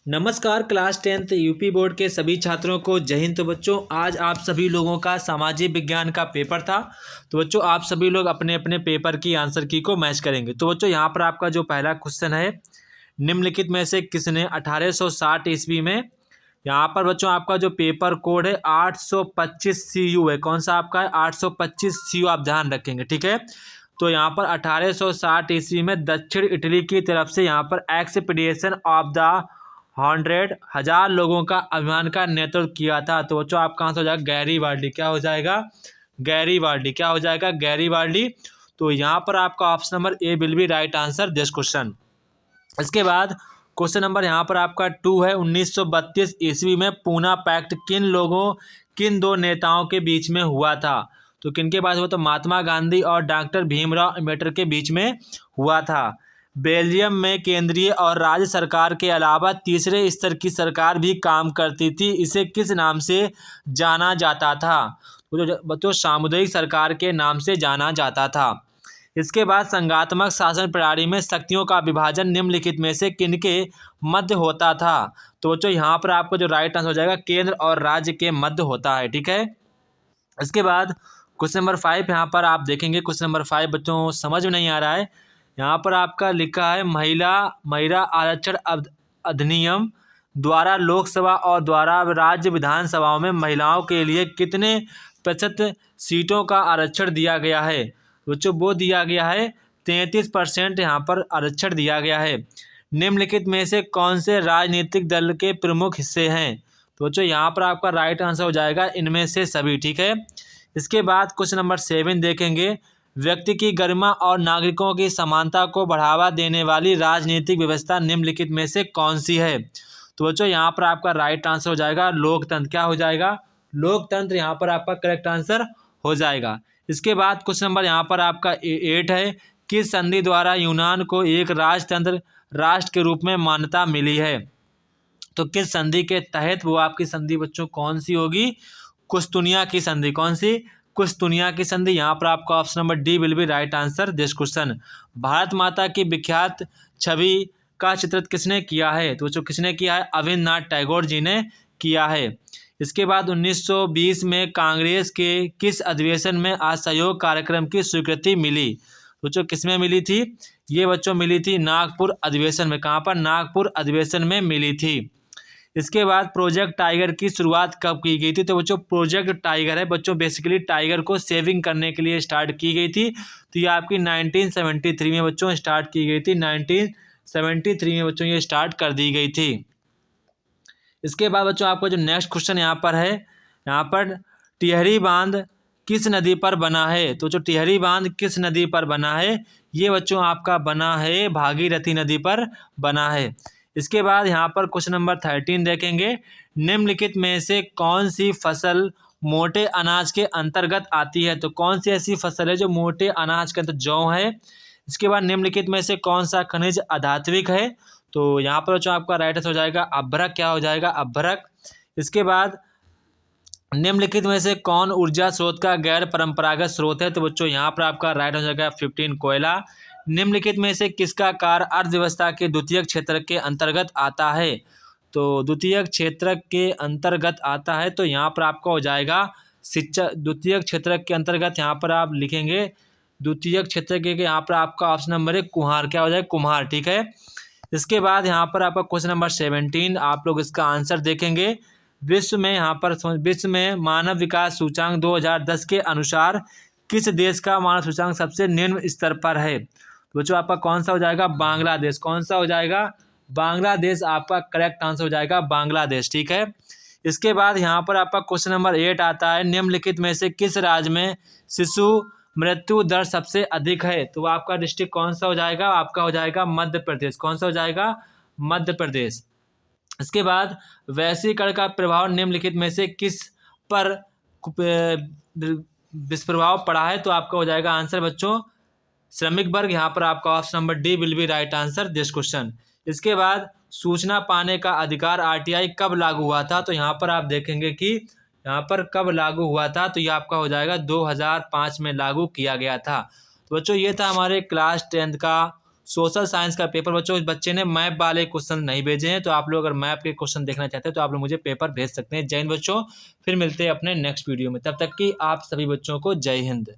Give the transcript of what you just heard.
नमस्कार class 10th UP board के सभी छात्रों को जय हिंद। तो बच्चों आज आप सभी लोगों का सामाजिक विज्ञान का पेपर था। तो बच्चों आप सभी लोग अपने अपने पेपर की आंसर की को मैच करेंगे। तो बच्चों यहाँ पर आपका जो पहला क्वेश्चन है, निम्नलिखित में से किसने 1860 ईस्वी में, यहाँ पर बच्चों आपका जो पेपर कोड है 825 CU है। कौन सा आपका है? 825 CU आप ध्यान रखेंगे, ठीक है। तो यहाँ पर 1860 ईस्वी में दक्षिण इटली की तरफ से यहाँ पर एक्सपीडिशन ऑफ द 100,000 लोगों का अभियान का नेतृत्व किया था। तो बच्चों आप कहाँ से हो जाएगा? गैरीबाल्डी। क्या हो जाएगा? गैरीबाल्डी। क्या हो जाएगा? गैरीबाल्डी। तो यहाँ पर आपका option number A will be right answer this question. इसके बाद क्वेश्चन नंबर यहाँ पर आपका 2 है। 1932 ईस्वी में पूना पैक्ट किन दो नेताओं के बीच में हुआ था? तो किन के पास हुआ? तो महात्मा गांधी और डॉक्टर भीमराव अम्बेडकर के बीच में हुआ था। बेल्जियम में केंद्रीय और राज्य सरकार के अलावा तीसरे स्तर की सरकार भी काम करती थी। इसे किस नाम से जाना जाता था? तो सामुदायिक सरकार के नाम से जाना जाता था। इसके बाद संघात्मक शासन प्रणाली में शक्तियों का विभाजन निम्नलिखित में से किनके मध्य होता था? तो बच्चों यहाँ पर आपको जो राइट आंसर हो जाएगा केंद्र और राज्य के मध्य होता है, ठीक है। इसके बाद क्वेश्चन नंबर 5 यहाँ पर आप देखेंगे। क्वेश्चन नंबर 5 बच्चों समझ में नहीं आ रहा है। यहाँ पर आपका लिखा है महिला आरक्षण अधिनियम द्वारा लोकसभा और द्वारा राज्य विधानसभाओं में महिलाओं के लिए कितने प्रतिशत सीटों का आरक्षण दिया गया है? बच्चों वो दिया गया है 33% यहाँ पर आरक्षण दिया गया है। निम्नलिखित में से कौन से राजनीतिक दल के प्रमुख हिस्से हैं? तो बच्चों यहाँ पर आपका राइट आंसर हो जाएगा इनमें से सभी, ठीक है। इसके बाद क्वेश्चन नंबर 7 देखेंगे। व्यक्ति की गरिमा और नागरिकों की समानता को बढ़ावा देने वाली राजनीतिक व्यवस्था निम्नलिखित में से कौन सी है? तो बच्चों यहाँ पर आपका राइट आंसर हो जाएगा लोकतंत्र। क्या हो जाएगा? लोकतंत्र यहाँ पर आपका करेक्ट आंसर हो जाएगा। इसके बाद क्वेश्चन नंबर यहाँ पर आपका 8 है। किस संधि द्वारा यूनान को एक राष्ट्र के रूप में मान्यता मिली है? तो किस संधि के तहत वो आपकी संधि बच्चों कौन सी होगी? कुस्तुनिया की संधि। कौन सी? कुस्तुनिया की संधि। यहाँ पर आपका option number D will be right answer this question. Bharat माता की विख्यात छवि का चित्रित किसने किया है? तो जो किसने किया है? अविन्द्रनाथ टैगोर जी ने किया है। इसके बाद 1920 में कांग्रेस के किस अधिवेशन में असहयोग कार्यक्रम की स्वीकृति मिली? बच्चों किसमें मिली थी? ये बच्चों मिली थी नागपुर अधिवेशन में। कहाँ पर? नागपुर अधिवेशन में मिली थी। इसके बाद प्रोजेक्ट टाइगर की शुरुआत कब की गई थी? तो बच्चों प्रोजेक्ट टाइगर है बच्चों बेसिकली टाइगर को सेविंग करने के लिए स्टार्ट की गई थी। तो ये आपकी 1973 में बच्चों स्टार्ट की गई थी। 1973 में बच्चों ये स्टार्ट कर दी गई थी। इसके बाद बच्चों आपको जो नेक्स्ट क्वेश्चन यहाँ पर है, यहाँ पर टिहरी बांध किस नदी पर बना है? तो जो टिहरी बांध किस नदी पर बना है? ये बच्चों आपका बना है भागीरथी नदी पर बना है। इसके बाद यहाँ पर क्वेश्चन नंबर 13 देखेंगे। निम्नलिखित में से कौन सी फसल मोटे अनाज के अंतर्गत आती है? तो कौन सी ऐसी फसल है जो मोटे अनाज के अंतर्गत? जौ है। इसके बाद निम्नलिखित में से कौन सा खनिज अधात्विक है? तो यहाँ पर जो आपका राइट आंसर हो जाएगा अभ्रक। क्या हो जाएगा? अभ्रक। इसके बाद निम्नलिखित में से कौन ऊर्जा स्रोत का गैर परंपरागत स्रोत है? तो बच्चों यहाँ पर आपका राइट हो जाएगा 15 कोयला। निम्नलिखित में से किसका कार्य अर्थव्यवस्था के द्वितीय क्षेत्र के अंतर्गत आता है? तो द्वितीय क्षेत्र के अंतर्गत आता है तो यहाँ पर आपका हो जाएगा शिक्षा। द्वितीय क्षेत्र के अंतर्गत यहाँ पर आप लिखेंगे द्वितीय क्षेत्र के यहाँ पर आपका ऑप्शन नंबर है कुम्हार। क्या हो जाएगा? कुम्हार, ठीक है। इसके बाद यहाँ पर आपका क्वेश्चन नंबर 17 आप लोग इसका आंसर देखेंगे। विश्व में मानव विकास सूचांक 2010 के अनुसार किस देश का मानव सूचांक सबसे निम्न स्तर पर है? तो बच्चों आपका कौन सा हो जाएगा? बांग्लादेश। कौन सा हो जाएगा? बांग्लादेश आपका करेक्ट आंसर हो जाएगा बांग्लादेश, ठीक है। इसके बाद यहाँ पर आपका क्वेश्चन नंबर 8 आता है। निम्नलिखित में से किस राज्य में शिशु मृत्यु दर सबसे अधिक है? तो आपका डिस्ट्रिक्ट कौन सा हो जाएगा? आपका हो जाएगा मध्य प्रदेश। कौन सा हो जाएगा? मध्य प्रदेश। इसके बाद वैश्वीकरण का प्रभाव निम्नलिखित में से किस पर दुष्प्रभाव पड़ा है? तो आपका हो जाएगा आंसर बच्चों श्रमिक वर्ग। यहाँ पर आपका option number D will be right answer this question. इसके बाद सूचना पाने का अधिकार आरटीआई कब लागू हुआ था? तो यहाँ पर आप देखेंगे कि यहाँ पर कब लागू हुआ था, तो ये आपका हो जाएगा 2005 में लागू किया गया था। तो बच्चों ये था हमारे क्लास 10th का सोशल साइंस का पेपर बच्चों, इस बच्चे ने मैप वाले क्वेश्चन नहीं भेजे हैं, तो आप लोग अगर मैप के क्वेश्चन देखना चाहते हैं तो आप लोग मुझे पेपर भेज सकते हैं। जय हिंद बच्चों, फिर मिलते हैं अपने नेक्स्ट वीडियो में, तब तक कि आप सभी बच्चों को जय हिंद।